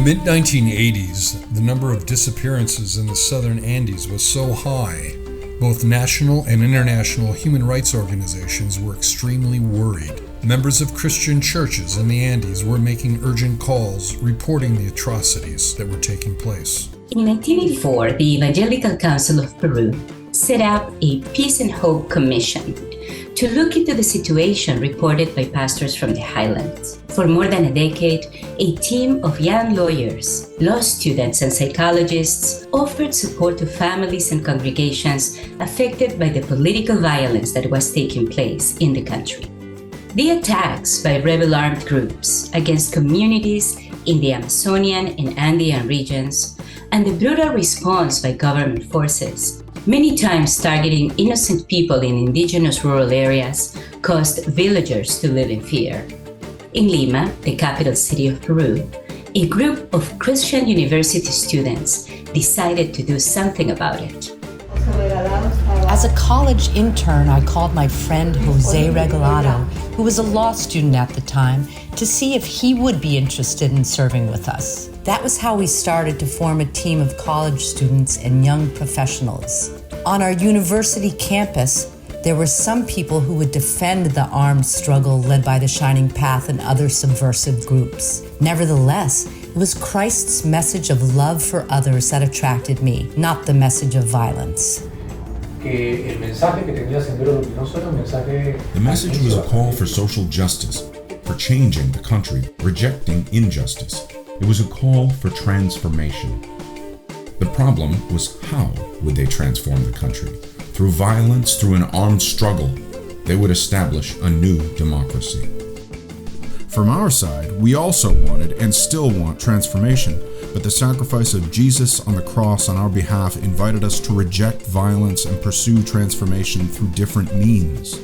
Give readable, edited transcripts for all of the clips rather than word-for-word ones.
mid-1980s, the number of disappearances in the southern Andes was so high, both national and international human rights organizations were extremely worried. Members of Christian churches in the Andes were making urgent calls reporting the atrocities that were taking place. In 1984, the Evangelical Council of Peru set up a Peace and Hope Commission to look into the situation reported by pastors from the highlands. For more than a decade, a team of young lawyers, law students, and psychologists offered support to families and congregations affected by the political violence that was taking place in the country. The attacks by rebel armed groups against communities in the Amazonian and Andean regions, and the brutal response by government forces, many times targeting innocent people in indigenous rural areas, caused villagers to live in fear. In Lima, the capital city of Peru, a group of Christian university students decided to do something about it. As a college intern, I called my friend Jose Regalado, who was a law student at the time, to see if he would be interested in serving with us. That was how we started to form a team of college students and young professionals. On our university campus, there were some people who would defend the armed struggle led by the Shining Path and other subversive groups. Nevertheless, it was Christ's message of love for others that attracted me, not the message of violence. The message was a call for social justice, for changing the country, rejecting injustice. It was a call for transformation. The problem was, how would they transform the country? Through violence, through an armed struggle, they would establish a new democracy. From our side, we also wanted and still want transformation, but the sacrifice of Jesus on the cross on our behalf invited us to reject violence and pursue transformation through different means.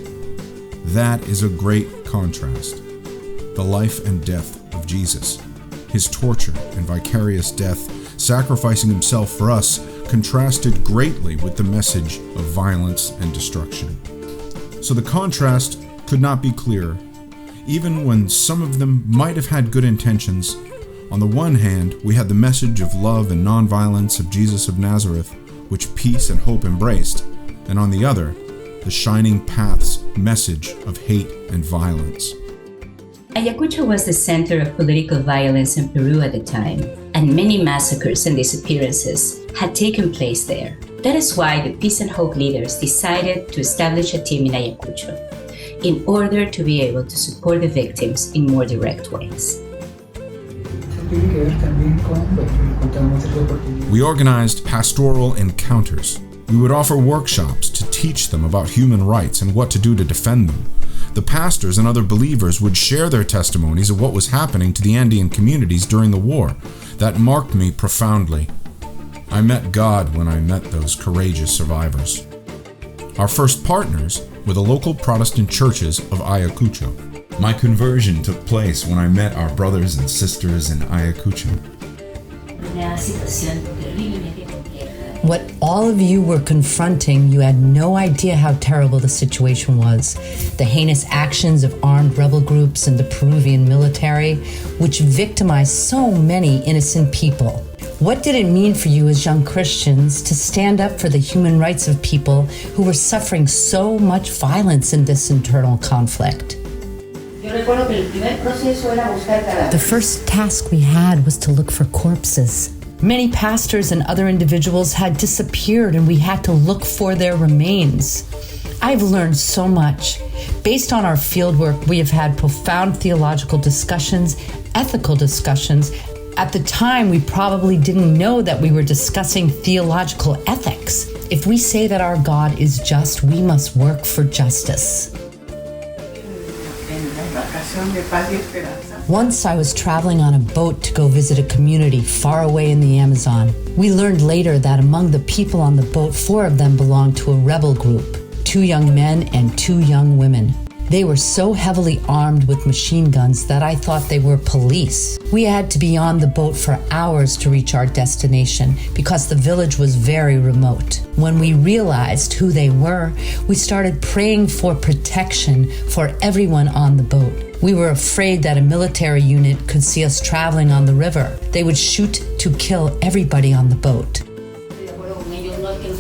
That is a great contrast. The life and death of Jesus, his torture and vicarious death, sacrificing himself for us, contrasted greatly with the message of violence and destruction. So the contrast could not be clearer. Even when some of them might have had good intentions, on the one hand, we had the message of love and nonviolence of Jesus of Nazareth, which peace and hope embraced, and on the other, the Shining Path's message of hate and violence. Ayacucho was the center of political violence in Peru at the time, and many massacres and disappearances had taken place there. That is why the Peace and Hope leaders decided to establish a team in Ayacucho, in order to be able to support the victims in more direct ways. We organized pastoral encounters. We would offer workshops to teach them about human rights and what to do to defend them. The pastors and other believers would share their testimonies of what was happening to the Andean communities during the war. That marked me profoundly. I met God when I met those courageous survivors. Our first partners were the local Protestant churches of Ayacucho. My conversion took place when I met our brothers and sisters in Ayacucho. What all of you were confronting, you had no idea how terrible the situation was. The heinous actions of armed rebel groups and the Peruvian military, which victimized so many innocent people. What did it mean for you as young Christians to stand up for the human rights of people who were suffering so much violence in this internal conflict? The first task we had was to look for corpses. Many pastors and other individuals had disappeared, and we had to look for their remains. I've learned so much. Based on our fieldwork, we have had profound theological discussions, ethical discussions. At the time, we probably didn't know that we were discussing theological ethics. If we say that our God is just, we must work for justice. Once I was traveling on a boat to go visit a community far away in the Amazon. We learned later that among the people on the boat, 4 of them belonged to a rebel group, 2 young men and 2 young women. They were so heavily armed with machine guns that I thought they were police. We had to be on the boat for hours to reach our destination because the village was very remote. When we realized who they were, we started praying for protection for everyone on the boat. We were afraid that a military unit could see us traveling on the river. They would shoot to kill everybody on the boat.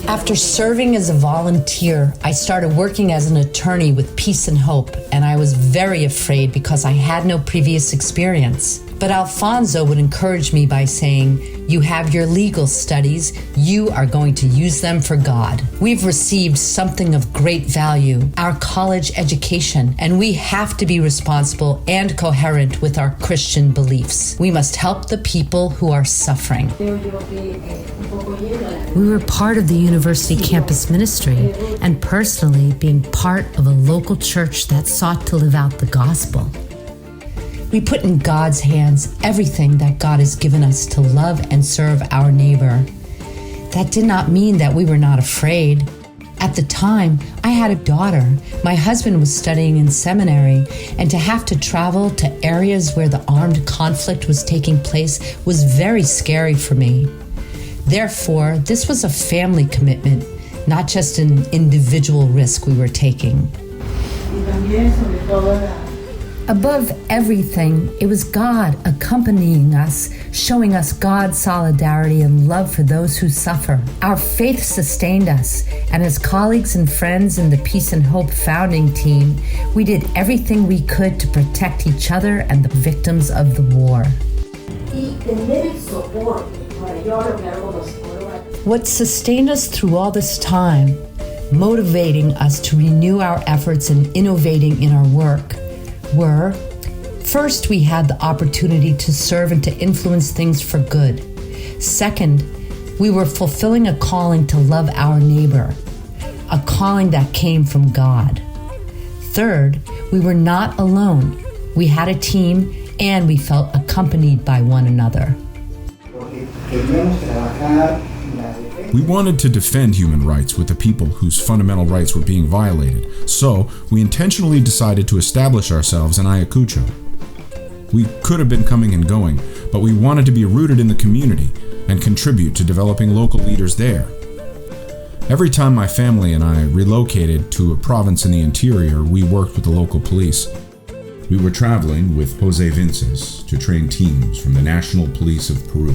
After serving as a volunteer, I started working as an attorney with Peace and Hope, and I was very afraid because I had no previous experience. But Alfonso would encourage me by saying, "You have your legal studies, you are going to use them for God." We've received something of great value, our college education, and we have to be responsible and coherent with our Christian beliefs. We must help the people who are suffering. We were part of the university campus ministry, and personally being part of a local church that sought to live out the gospel. We put in God's hands everything that God has given us to love and serve our neighbor. That did not mean that we were not afraid. At the time, I had a daughter. My husband was studying in seminary, and to have to travel to areas where the armed conflict was taking place was very scary for me. Therefore, this was a family commitment, not just an individual risk we were taking. Above everything, it was God accompanying us, showing us God's solidarity and love for those who suffer. Our faith sustained us, and as colleagues and friends in the Peace and Hope founding team, we did everything we could to protect each other and the victims of the war. What sustained us through all this time, motivating us to renew our efforts and innovating in our work, were, first, we had the opportunity to serve and to influence things for good. Second, we were fulfilling a calling to love our neighbor, a calling that came from God. Third, we were not alone. We had a team and we felt accompanied by one another. We wanted to defend human rights with the people whose fundamental rights were being violated, so we intentionally decided to establish ourselves in Ayacucho. We could have been coming and going, but we wanted to be rooted in the community and contribute to developing local leaders there. Every time my family and I relocated to a province in the interior, we worked with the local police. We were traveling with Jose Vinces to train teams from the National Police of Peru.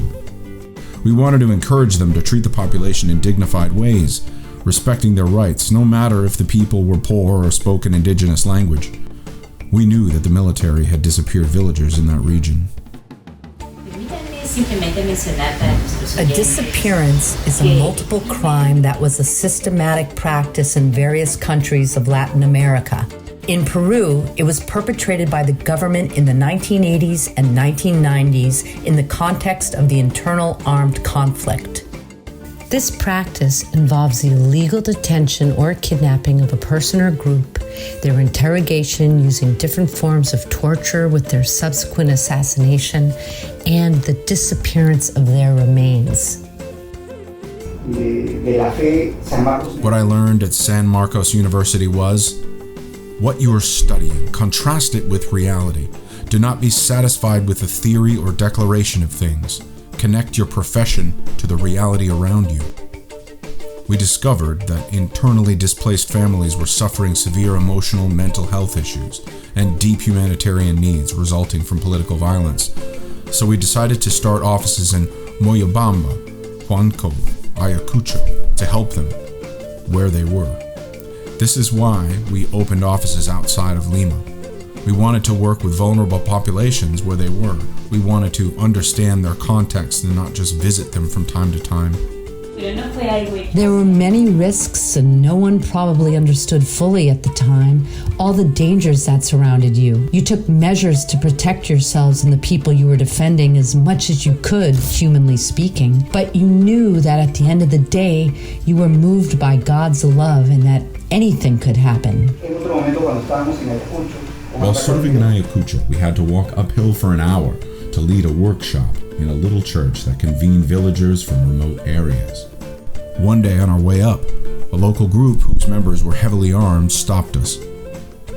We wanted to encourage them to treat the population in dignified ways, respecting their rights, no matter if the people were poor or spoke an indigenous language. We knew that the military had disappeared villagers in that region. A disappearance is a multiple crime that was a systematic practice in various countries of Latin America. In Peru, it was perpetrated by the government in the 1980s and 1990s in the context of the internal armed conflict. This practice involves the illegal detention or kidnapping of a person or group, their interrogation using different forms of torture with their subsequent assassination, and the disappearance of their remains. What I learned at San Marcos University was, what you are studying, contrast it with reality. Do not be satisfied with a theory or declaration of things. Connect your profession to the reality around you. We discovered that internally displaced families were suffering severe emotional and mental health issues and deep humanitarian needs resulting from political violence. So we decided to start offices in Moyobamba, Huanco, Ayacucho to help them where they were. This is why we opened offices outside of Lima. We wanted to work with vulnerable populations where they were. We wanted to understand their context and not just visit them from time to time. There were many risks, and no one probably understood fully at the time all the dangers that surrounded you. You took measures to protect yourselves and the people you were defending as much as you could, humanly speaking. But you knew that at the end of the day, you were moved by God's love and that anything could happen. While serving in Ayacucho, we had to walk uphill for an hour to lead a workshop in a little church that convened villagers from remote areas. One day on our way up, a local group whose members were heavily armed stopped us.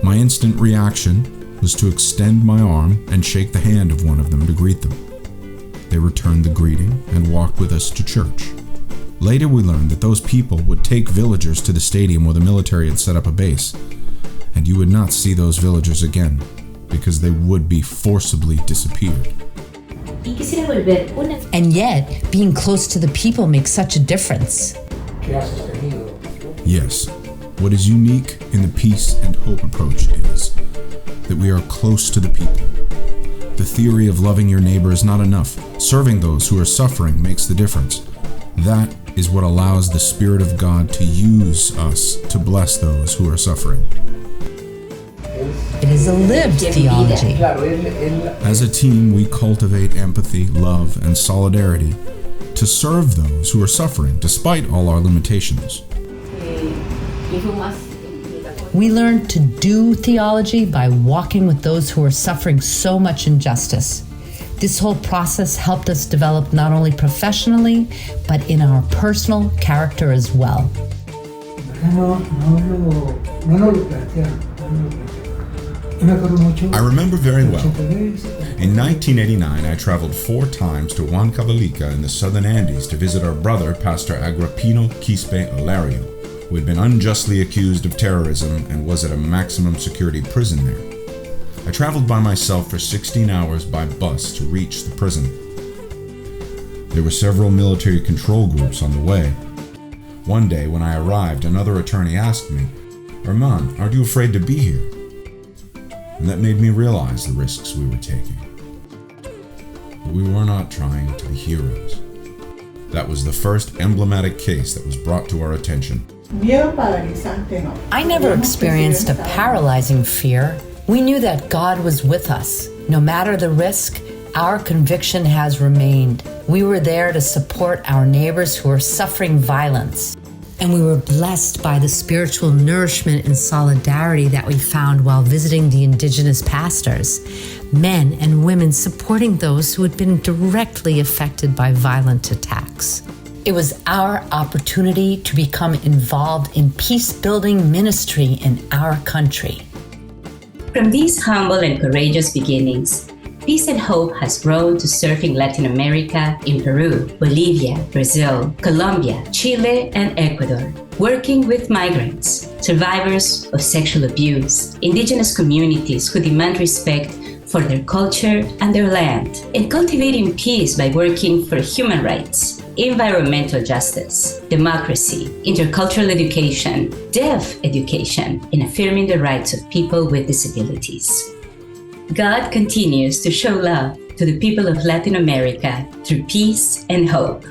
My instant reaction was to extend my arm and shake the hand of one of them to greet them. They returned the greeting and walked with us to church. Later we learned that those people would take villagers to the stadium where the military had set up a base, and you would not see those villagers again because they would be forcibly disappeared. And yet, being close to the people makes such a difference. Yes, what is unique in the peace and hope approach is that we are close to the people. The theory of loving your neighbor is not enough. Serving those who are suffering makes the difference. That is what allows the Spirit of God to use us to bless those who are suffering. It is a lived theology. As a team, we cultivate empathy, love, and solidarity to serve those who are suffering despite all our limitations. We learn to do theology by walking with those who are suffering so much injustice. This whole process helped us develop not only professionally, but in our personal character as well. I remember very well. In 1989, I traveled 4 times to Huancavelica in the southern Andes to visit our brother, Pastor Agrippino Quispe Olario, who had been unjustly accused of terrorism and was at a maximum security prison there. I traveled by myself for 16 hours by bus to reach the prison. There were several military control groups on the way. One day when I arrived, another attorney asked me, "Herman, aren't you afraid to be here?" And that made me realize the risks we were taking. But we were not trying to be heroes. That was the first emblematic case that was brought to our attention. I never experienced a paralyzing fear. We knew that God was with us. No matter the risk, our conviction has remained. We were there to support our neighbors who are suffering violence. And we were blessed by the spiritual nourishment and solidarity that we found while visiting the indigenous pastors, men and women supporting those who had been directly affected by violent attacks. It was our opportunity to become involved in peace-building ministry in our country. From these humble and courageous beginnings, Peace and Hope has grown to serving Latin America in Peru, Bolivia, Brazil, Colombia, Chile, and Ecuador, working with migrants, survivors of sexual abuse, indigenous communities who demand respect for their culture and their land, and cultivating peace by working for human rights, environmental justice, democracy, intercultural education, deaf education, and affirming the rights of people with disabilities. God continues to show love to the people of Latin America through Peace and Hope.